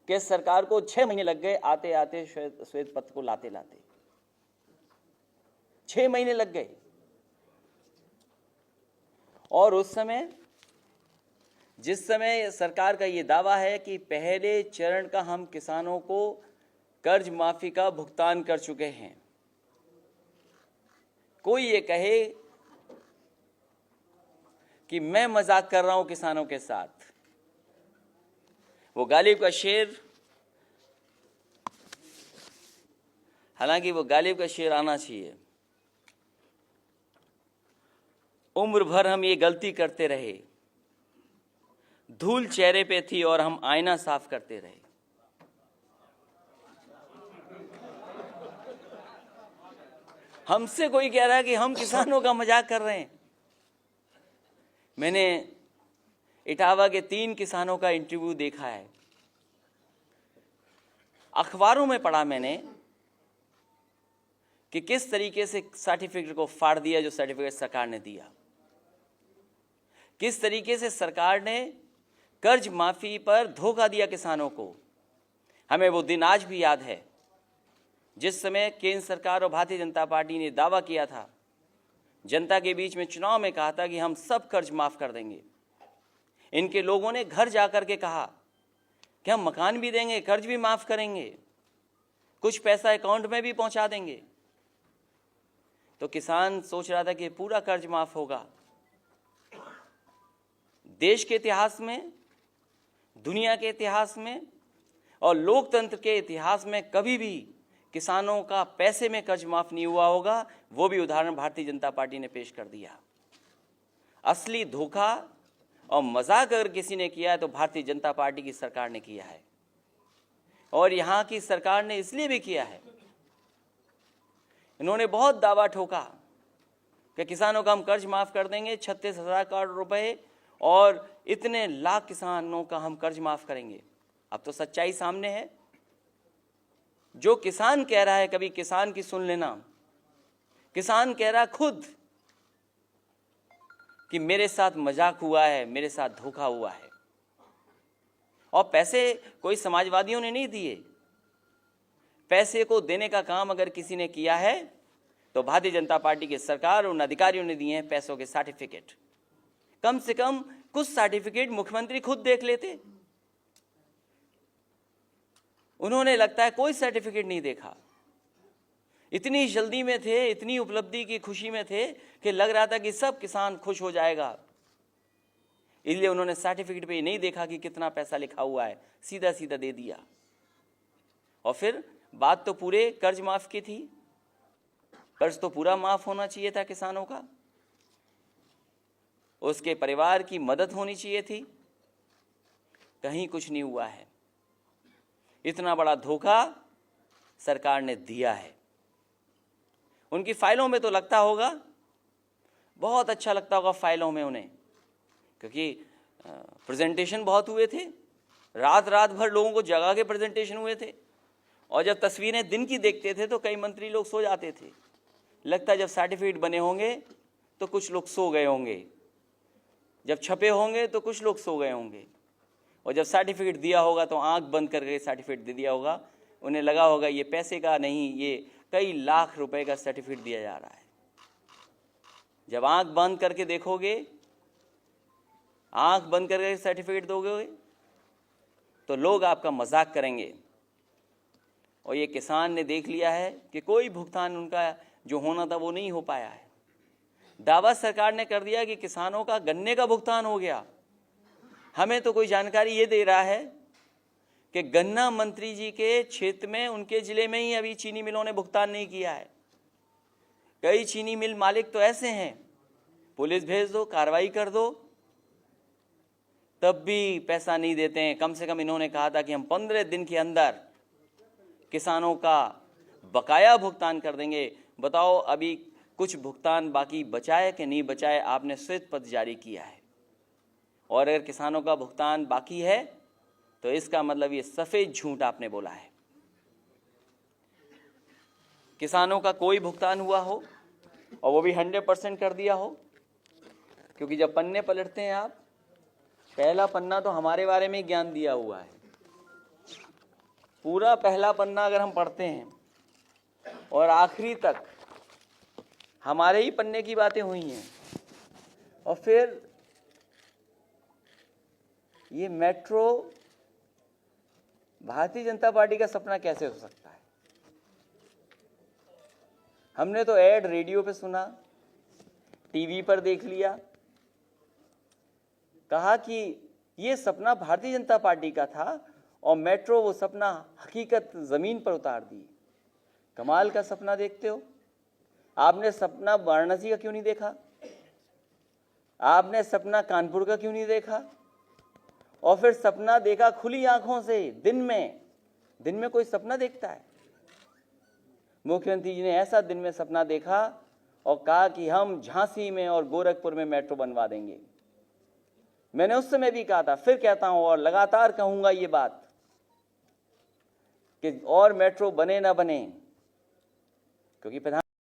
कि सरकार को 6 महीने लग गए आते आते श्वेत पत्र को लाते लाते 6 महीने लग गए। और उस समय, जिस समय सरकार का ये दावा है कि पहले चरण का हम किसानों को कर्ज माफी का भुगतान कर चुके हैं, कोई ये कहे कि मैं मजाक कर रहा हूं किसानों के साथ, वो गालिब का शेर, हालांकि वो गालिब का शेर आना चाहिए। उम्र भर हम ये गलती करते रहे, धूल चेहरे पे थी और हम आईना साफ करते रहे। हमसे कोई कह रहा है कि हम किसानों का मजाक कर रहे हैं। मैंने इटावा के 3 किसानों का इंटरव्यू देखा है, अखबारों में पढ़ा मैंने कि किस तरीके से सर्टिफिकेट को फाड़ दिया जो सर्टिफिकेट सरकार ने दिया, किस तरीके से सरकार ने कर्ज माफी पर धोखा दिया किसानों को। हमें वो दिन आज भी याद है जिस समय केंद्र सरकार और भारतीय जनता पार्टी ने दावा किया था, जनता के बीच में चुनाव में कहा था कि हम सब कर्ज माफ कर देंगे। इनके लोगों ने घर जाकर के कहा कि हम मकान भी देंगे, कर्ज भी माफ करेंगे, कुछ पैसा अकाउंट में भी पहुंचा देंगे। तो किसान सोच रहा था कि पूरा कर्ज माफ होगा। देश के इतिहास में, दुनिया के इतिहास में और लोकतंत्र के इतिहास में कभी भी किसानों का पैसे में कर्ज माफ नहीं हुआ होगा। वो भी उदाहरण भारतीय जनता पार्टी ने पेश कर दिया। असली धोखा और मजाक अगर किसी ने किया है तो भारतीय जनता पार्टी की सरकार ने किया है, और यहां की सरकार ने इसलिए भी किया है, इन्होंने बहुत दावा ठोका कि किसानों का हम कर्ज माफ कर देंगे, 36,000 करोड़ रुपए और इतने लाख किसानों का हम कर्ज माफ करेंगे। अब तो सच्चाई सामने है। जो किसान कह रहा है, कभी किसान की सुन लेना, किसान कह रहा खुद कि मेरे साथ मजाक हुआ है, मेरे साथ धोखा हुआ है। और पैसे कोई समाजवादियों ने नहीं दिए। पैसे को देने का काम अगर किसी ने किया है तो भारतीय जनता पार्टी की सरकार और उन अधिकारियों ने दिए हैं पैसों के सर्टिफिकेट। कम से कम कुछ सर्टिफिकेट मुख्यमंत्री खुद देख लेते। उन्होंने लगता है कोई सर्टिफिकेट नहीं देखा। इतनी जल्दी में थे, इतनी उपलब्धि की खुशी में थे कि लग रहा था कि सब किसान खुश हो जाएगा, इसलिए उन्होंने सर्टिफिकेट पे नहीं देखा कि कितना पैसा लिखा हुआ है, सीधा सीधा दे दिया। और फिर बात तो पूरे कर्ज माफ की थी, कर्ज तो पूरा माफ होना चाहिए था किसानों का, उसके परिवार की मदद होनी चाहिए थी। कहीं कुछ नहीं हुआ है। इतना बड़ा धोखा सरकार ने दिया है। उनकी फाइलों में तो लगता होगा, बहुत अच्छा लगता होगा फाइलों में उन्हें, क्योंकि प्रेजेंटेशन बहुत हुए थे, रात रात भर लोगों को जगा के प्रेजेंटेशन हुए थे। और जब तस्वीरें दिन की देखते थे तो कई मंत्री लोग सो जाते थे। लगता है जब सर्टिफिकेट बने होंगे तो कुछ लोग सो गए होंगे, जब छपे होंगे तो कुछ लोग सो गए होंगे, और जब सर्टिफिकेट दिया होगा तो आंख बंद करके सर्टिफिकेट दे दिया होगा। उन्हें लगा होगा ये पैसे का नहीं, ये कई लाख रुपए का सर्टिफिकेट दिया जा रहा है। जब आंख बंद करके देखोगे, आंख बंद करके सर्टिफिकेट दोगे तो लोग आपका मजाक करेंगे। और ये किसान ने देख लिया है कि कोई भुगतान उनका जो होना था वो नहीं हो पाया है। दावा सरकार ने कर दिया कि किसानों का गन्ने का भुगतान हो गया। हमें तो कोई जानकारी ये दे रहा है कि गन्ना मंत्री जी के क्षेत्र में, उनके जिले में ही अभी चीनी मिलों ने भुगतान नहीं किया है। कई चीनी मिल मालिक तो ऐसे हैं, पुलिस भेज दो, कार्रवाई कर दो, तब भी पैसा नहीं देते हैं। कम से कम इन्होंने कहा था कि हम 15 दिन के अंदर किसानों का बकाया भुगतान कर देंगे। बताओ अभी कुछ भुगतान बाकी बचा है कि नहीं बचा है? आपने श्वेत पत्र जारी किया है, और अगर किसानों का भुगतान बाकी है तो इसका मतलब ये सफेद झूठ आपने बोला है। किसानों का कोई भुगतान हुआ हो और वो भी 100% कर दिया हो, क्योंकि जब पन्ने पलटते हैं आप, पहला पन्ना तो हमारे बारे में ज्ञान दिया हुआ है। पूरा पहला पन्ना अगर हम पढ़ते हैं और आखिरी तक हमारे ही पन्ने की बातें हुई हैं, और फिर ये मेट्रो भारतीय जनता पार्टी का सपना कैसे हो सकता है? हमने तो ऐड रेडियो पे सुना, टीवी पर देख लिया, कहा कि ये सपना भारतीय जनता पार्टी का था और मेट्रो वो सपना हकीकत जमीन पर उतार दी। कमाल का सपना देखते हो। आपने सपना वाराणसी का क्यों नहीं देखा? आपने सपना कानपुर का क्यों नहीं देखा? और फिर सपना देखा खुली आंखों से दिन में कोई सपना देखता है? मुख्यमंत्री जी ने ऐसा दिन में सपना देखा और कहा कि हम झांसी में और गोरखपुर में मेट्रो बनवा देंगे। मैंने उस समय भी कहा था, फिर कहता हूं और लगातार कहूंगा ये बात कि और मेट्रो बने ना बने, क्योंकि प्रधान